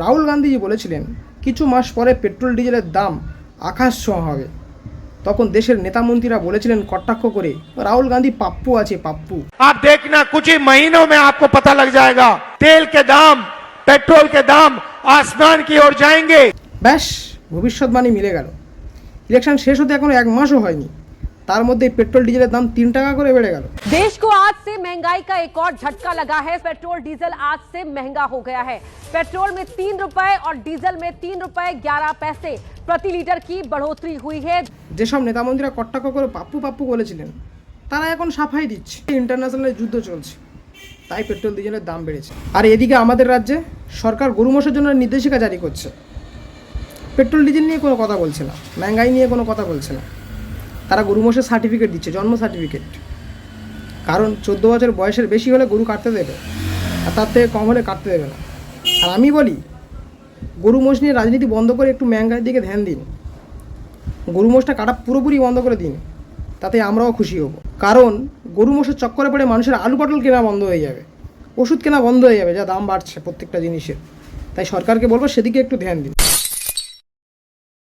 রাহুল গান্ধীজি বলেছিলেন কিছু মাস পরে পেট্রোল ডিজেলের দাম আকাশ ছোঁয়া হবে। তখন দেশের নেতা মন্ত্রীরা বলেছিলেন কটাক্ষ করে, রাহুল গান্ধী পাপ্পু আছে পাপ্পু। आप देखना कुछ ही महीनों में आपको पता लग जाएगा तेल के दाम पेट्रोल के दाम आसमान की ओर जाएंगे। ব্যাস, ভবিষ্যৎবাণী মিলে গেল। ইলেকশন শেষ হতে এখনো এক মাসও হয়নি, তার মধ্যে পেট্রোল ডিজেলের দাম 3 টাকা করে বেড়ে গেল। देश को आज से महंगाई का एक और झटका लगा है। पेट्रोल डीजल आज से महंगा हो गया है। पेट्रोल में 3 रुपए और डीजल में 3 रुपए 11 पैसे प्रति लीटर की बढ़ोतरी हुई है। যেসব নেতামন্ত্রীরা কটাক্ষ করে পাপ্পু পাপ্পু বলেছিলেন, তারা এখন সাফাই দিচ্ছে ইন্টারন্যাশনাল যুদ্ধ চলছে, তাই পেট্রোল ডিজেলের দাম বেড়েছে। আর এদিকে আমাদের রাজ্যে সরকার গরু মোষের জন্য নির্দেশিকা জারি করছে। পেট্রোল ডিজেল নিয়ে কোনো কথা বলছে না, মহঙ্গাই নিয়ে কোনো কথা বলছে না। তারা গরু মোষের সার্টিফিকেট দিচ্ছে, জন্ম সার্টিফিকেট। কারণ 14 বছর বয়সের বেশি হলে গরু কাটতে দেবে, আর তার থেকে কম হলে কাটতে দেবে না। আর আমি বলি, গরু মোষ নিয়ে রাজনীতি বন্ধ করে একটু মহঙ্গাইয়ের দিকে ধ্যান দিন। গরু মোষটা কাটা পুরোপুরি বন্ধ করে দিন, তাতে আমরাও খুশি হব। কারণ গরু মোষের চক্করে পড়ে মানুষের আলু পটল কেনা বন্ধ হয়ে যাবে, ওষুধ কেনা বন্ধ হয়ে যাবে, যা দাম বাড়ছে প্রত্যেকটা জিনিসের। তাই সরকারকে বলবো সেদিকে একটু ধ্যান দিন।